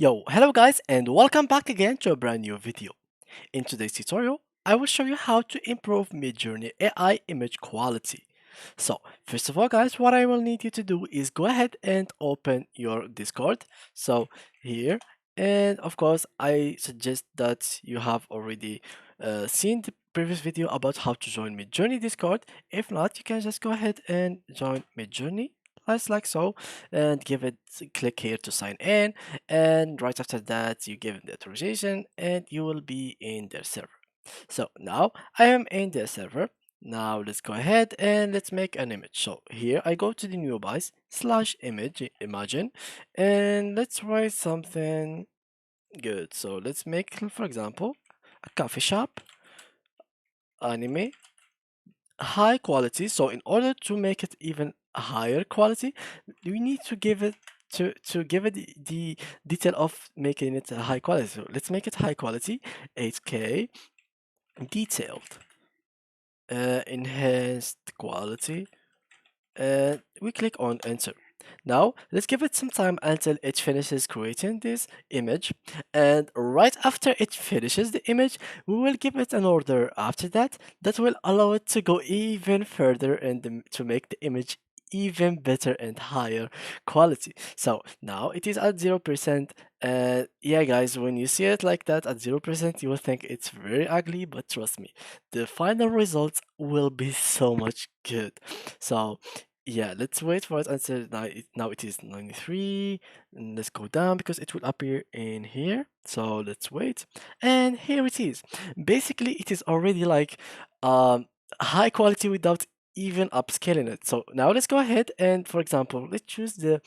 Yo, hello guys and welcome back again to a brand new video. In today's tutorial, I will show you how to improve Midjourney AI image quality. So, first of all guys, what I will need you to do is go ahead and open your Discord. So, here, and of course, I suggest that you have already seen the previous video about how to join Midjourney Discord. If not, you can just go ahead and join Midjourney. Just like so, and give it click here to sign in, and right after that you give the authorization and you will be in their server. So now I am in their server. Now let's go ahead and let's make an image. So here I go to the new buys slash imagine, and let's write something good. So let's make, for example, a coffee shop anime high quality. So in order to make it even higher quality, we need to give it to give it the detail of making it a high quality. So let's make it high quality, 8K, detailed, enhanced quality, and we click on enter. Now let's give it some time until it finishes creating this image, and right after it finishes the image we will give it an order after that that will allow it to go even further and to make the image even better and higher quality. So now it is at 0%. Yeah guys, when you see it like that at 0% you will think it's very ugly, but trust me, the final results will be so much good. So yeah, let's wait for it until now it is 93. And let's go down because it will appear in here. So let's wait. And here it is. Basically, it is already like high quality without even upscaling it. So now let's go ahead and, for example, let's choose the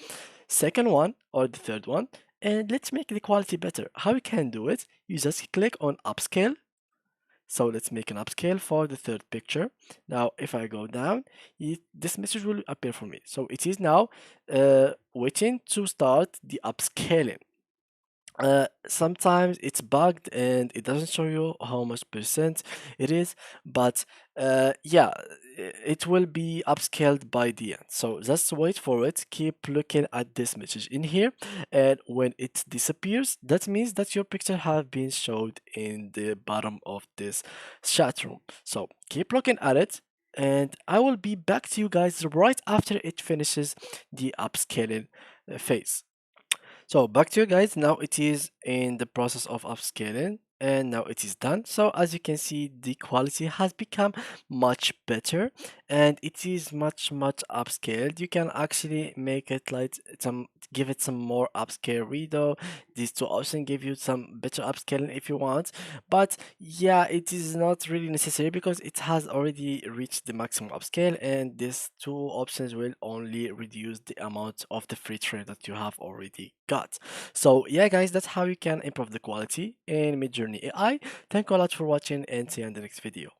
second one or the third one and let's make the quality better. How you can do it? You just click on upscale. So let's make an upscale for the third picture. Now, if I go down, this message will appear for me. So it is now waiting to start the upscaling. Sometimes it's bugged and it doesn't show you how much percent it is, but yeah, it will be upscaled by the end. So just wait for it, keep looking at this message in here, and when it disappears that means that your picture have been showed in the bottom of this chat room. So keep looking at it, and I will be back to you guys right after it finishes the upscaling phase. So back to you guys. Now it is in the process of upscaling and now it is done. So as you can see, the quality has become much better and it is much upscaled. You can actually make it like some, give it some more upscale redo. These two options give you some better upscaling if you want, but yeah, it is not really necessary because it has already reached the maximum upscale, and these two options will only reduce the amount of the free trade that you have already got. So yeah guys, that's how you can improve the quality in Midjourney AI. Thank you a lot for watching and see you in the next video.